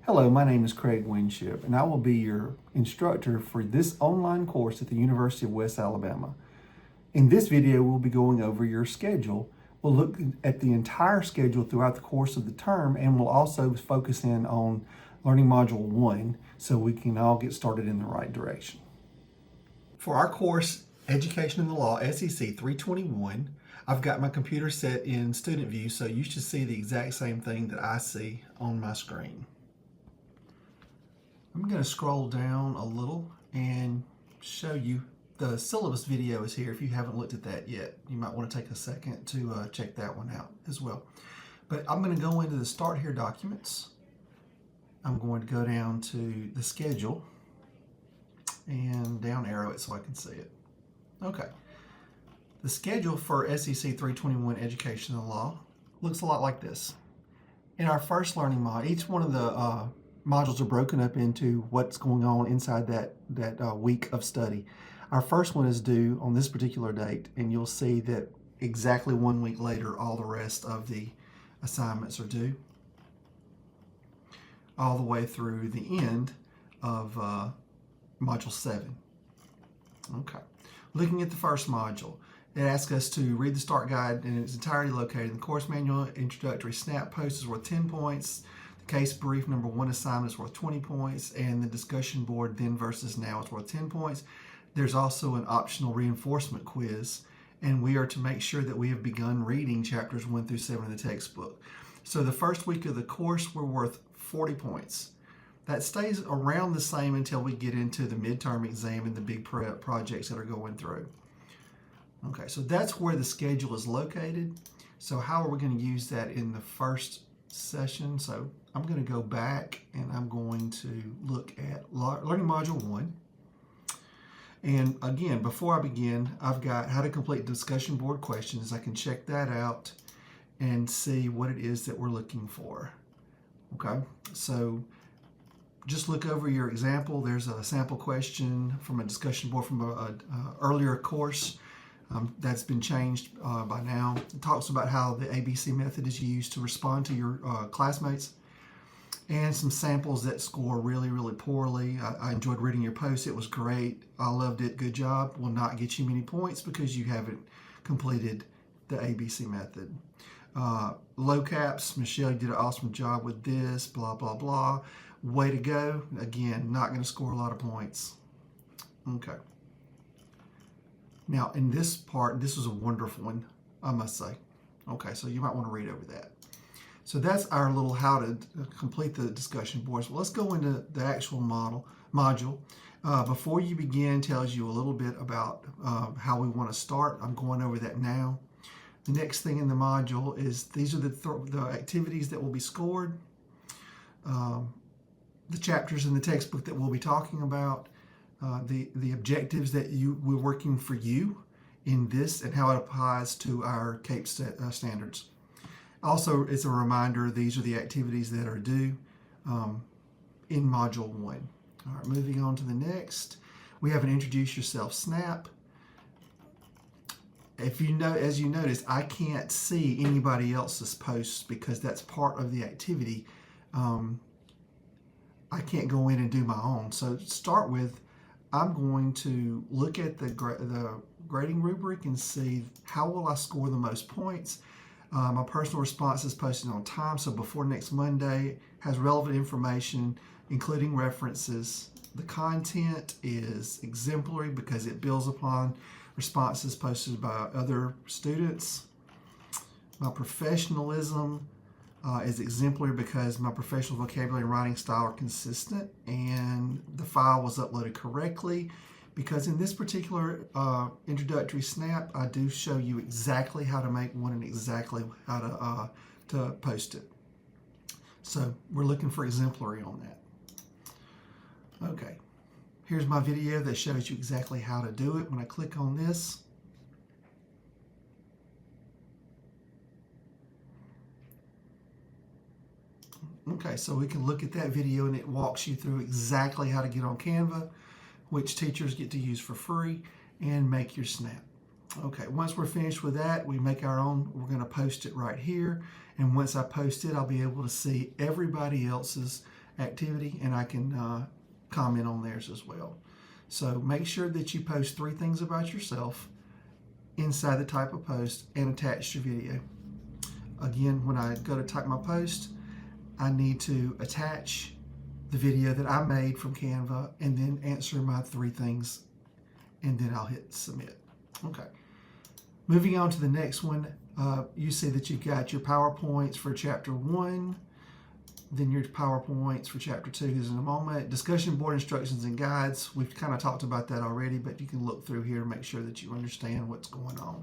Hello, my name is Craig Winship, and I will be your instructor for this online course at the University of West Alabama. In this video, we'll be going over your schedule. We'll look at the entire schedule throughout the course of the term, and we'll also focus in on Learning Module 1 so we can all get started in the right direction. For our course, Education in the Law, SEC 321, I've got my computer set in student view, so you should see the exact same thing that I see on my screen. I'm going to scroll down a little and show you the syllabus video is here. If you haven't looked at that yet, you might want to take a second to check that one out as well. But I'm going to go into the Start Here documents. I'm going to go down to the schedule and down arrow it so I can see it. Okay. The schedule for SEC 321 Education and Law looks a lot like this. In our first learning mod, each one of the modules are broken up into what's going on inside that week of study. Our first one is due on this particular date, and you'll see that exactly 1 week later, all the rest of the assignments are due, all the way through the end of Module 7. Okay. Looking at the first module, it asks us to read the START guide in its entirety located in the course manual. Introductory snap post is worth 10 points. The case brief number 1 assignment is worth 20 points, and the discussion board then versus now is worth 10 points. There's also an optional reinforcement quiz, and we are to make sure that we have begun reading chapters 1 through 7 in the textbook. So the first week of the course, we're worth 40 points. That stays around the same until we get into the midterm exam and the big projects that are going through. Okay, so that's where the schedule is located. So how are we going to use that in the first session? So I'm going to go back and I'm going to look at Learning Module 1. And again, before I begin, I've got how to complete discussion board questions. I can check that out and see what it is that we're looking for. Okay, so just look over your example. There's a sample question from a discussion board from an earlier course. That's been changed by now. It talks about how the ABC method is used to respond to your classmates, and some samples that score really, really poorly. I enjoyed reading your post. It was great. I loved it. Good job. Will not get you many points because you haven't completed the ABC method. Low caps. Michelle, you did an awesome job with this. Blah, blah, blah. Way to go. Again, not going to score a lot of points. Okay. Now, in this part, this was a wonderful one, I must say. Okay, so you might want to read over that. So that's our little how to complete the discussion boards. Well, let's go into the actual module. Before you begin, tells you a little bit about how we want to start. I'm going over that now. The next thing in the module is these are the activities that will be scored, the chapters in the textbook that we'll be talking about, the objectives that we're working for you in this and how it applies to our CAPE standards. Also, it's a reminder, these are the activities that are due in Module 1. All right, moving on to the next. We have an Introduce Yourself snap. If you know, as you notice, I can't see anybody else's posts because that's part of the activity. I can't go in and do my own. So to start with, I'm going to look at the grading rubric and see how will I score the most points. My personal response is posted on time, so before next Monday, has relevant information, including references. The content is exemplary because it builds upon responses posted by other students. My professionalism is exemplary because my professional vocabulary and writing style are consistent, and the file was uploaded correctly. Because in this particular introductory snap, I do show you exactly how to make one and exactly how to post it. So we're looking for exemplary on that. Okay, here's my video that shows you exactly how to do it. When I click on this, okay, so we can look at that video and it walks you through exactly how to get on Canva, which teachers get to use for free, and make your snap. Okay, once we're finished with that, we make our own. We're going to post it right here. And once I post it, I'll be able to see everybody else's activity, and I can comment on theirs as well. So make sure that you post 3 things about yourself inside the type of post and attach your video. Again, when I go to type my post, I need to attach the video that I made from Canva and then answer my 3 things, and then I'll hit submit. Okay. Moving on to the next one, you see that you've got your PowerPoints for Chapter 1, then your PowerPoints for Chapter 2 is in a moment. Discussion board instructions and guides, we've kind of talked about that already, but you can look through here and make sure that you understand what's going on.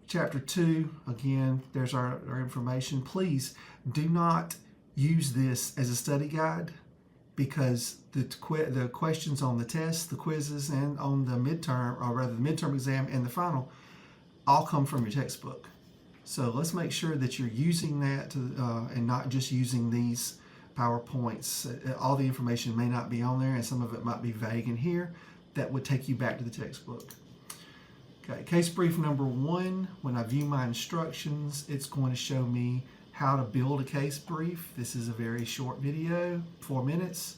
Chapter 2, again, there's our information. Please do not use this as a study guide, because the questions on the test, the quizzes, and on the midterm, or rather the midterm exam and the final, all come from your textbook. So let's make sure that you're using that and not just using these PowerPoints. All the information may not be on there, and some of it might be vague in here. That would take you back to the textbook. Okay, case brief number 1, when I view my instructions, it's going to show me how to build a case brief. This is a very short video, 4 minutes.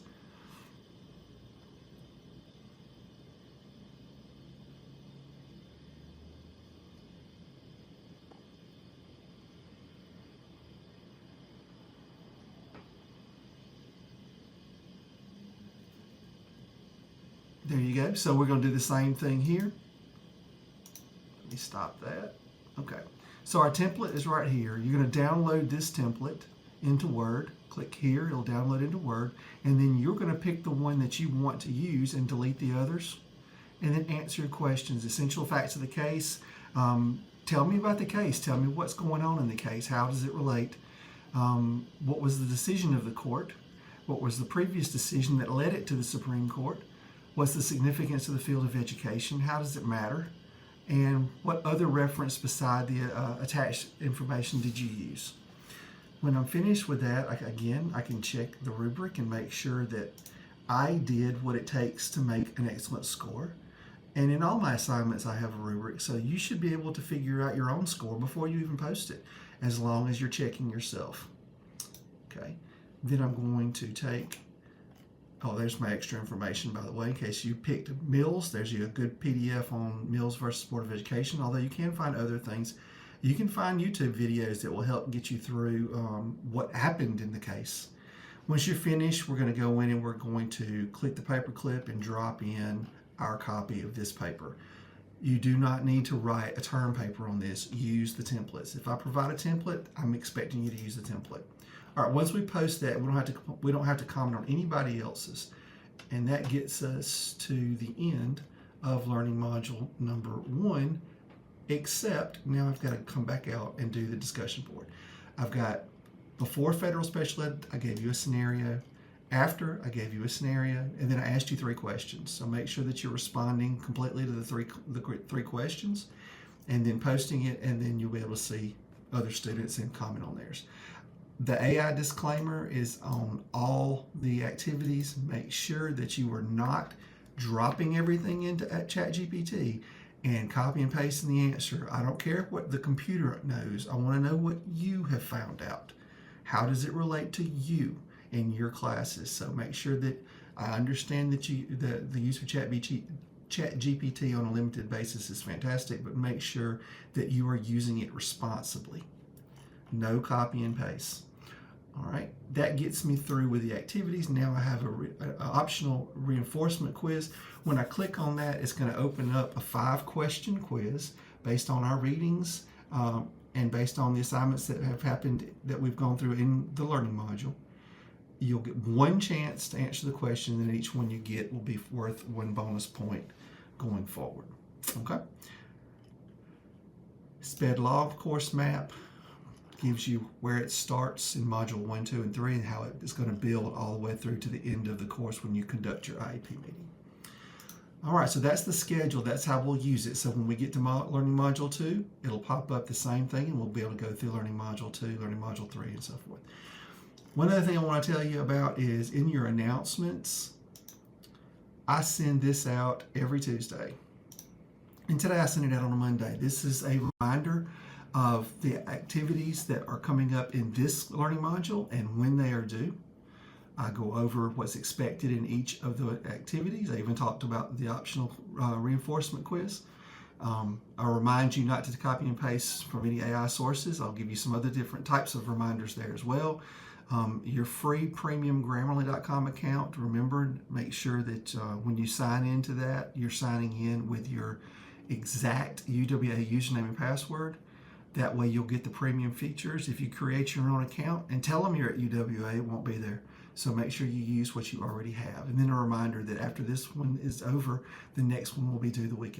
There you go. So we're going to do the same thing here. Let me stop that. Okay. So our template is right here. You're going to download this template into Word. Click here. It'll download into Word. And then you're going to pick the one that you want to use and delete the others. And then answer your questions. Essential facts of the case. Tell me about the case. Tell me what's going on in the case. How does it relate? What was the decision of the court? What was the previous decision that led it to the Supreme Court? What's the significance of the field of education? How does it matter? And what other reference beside the attached information did you use? When I'm finished with that, I can check the rubric and make sure that I did what it takes to make an excellent score. And in all my assignments, I have a rubric, so you should be able to figure out your own score before you even post it, as long as you're checking yourself. Okay, then I'm going to take, oh, there's my extra information, by the way, in case you picked Mills. There's a good PDF on Mills versus Board of Education, although you can find other things. You can find YouTube videos that will help get you through what happened in the case. Once you're finished, we're going to go in and we're going to click the paper clip and drop in our copy of this paper. You do not need to write a term paper on this. Use the templates. If I provide a template, I'm expecting you to use the template. All right, once we post that, we don't have to comment on anybody else's. And that gets us to the end of learning module number 1, except now I've got to come back out and do the discussion board. I've got before federal special ed, I gave you a scenario. After, I gave you a scenario, and then I asked you 3 questions. So make sure that you're responding completely to the three questions, and then posting it, and then you'll be able to see other students and comment on theirs. The AI disclaimer is on all the activities. Make sure that you are not dropping everything into ChatGPT and copy and pasting the answer. I don't care what the computer knows. I want to know what you have found out. How does it relate to you in your classes? So make sure that I understand that the use of ChatGPT on a limited basis is fantastic, but make sure that you are using it responsibly. No copy and paste. All right, that gets me through with the activities. Now I have an optional reinforcement quiz. When I click on that, it's going to open up a 5-question quiz based on our readings and based on the assignments that have happened that we've gone through in the learning module. You'll get 1 chance to answer the question, and each one you get will be worth 1 bonus point going forward. Okay. SPED Log course map gives you where it starts in module 1, 2, and 3, and how it is going to build all the way through to the end of the course when you conduct your IEP meeting. All right, so that's the schedule. That's how we'll use it. So when we get to Learning Module 2, it'll pop up the same thing, and we'll be able to go through Learning Module 2, Learning Module 3, and so forth. One other thing I want to tell you about is in your announcements, I send this out every Tuesday. And today I sent it out on a Monday. This is a reminder of the activities that are coming up in this learning module and when they are due. I go over what's expected in each of the activities. I even talked about the optional reinforcement quiz. I'll remind you not to copy and paste from any AI sources. I'll give you some other different types of reminders there as well. Your free premium Grammarly.com account, remember, make sure that when you sign into that, you're signing in with your exact UWA username and password. That way you'll get the premium features. If you create your own account and tell them you're at UWA, it won't be there. So make sure you use what you already have. And then a reminder that after this one is over, the next one will be due the week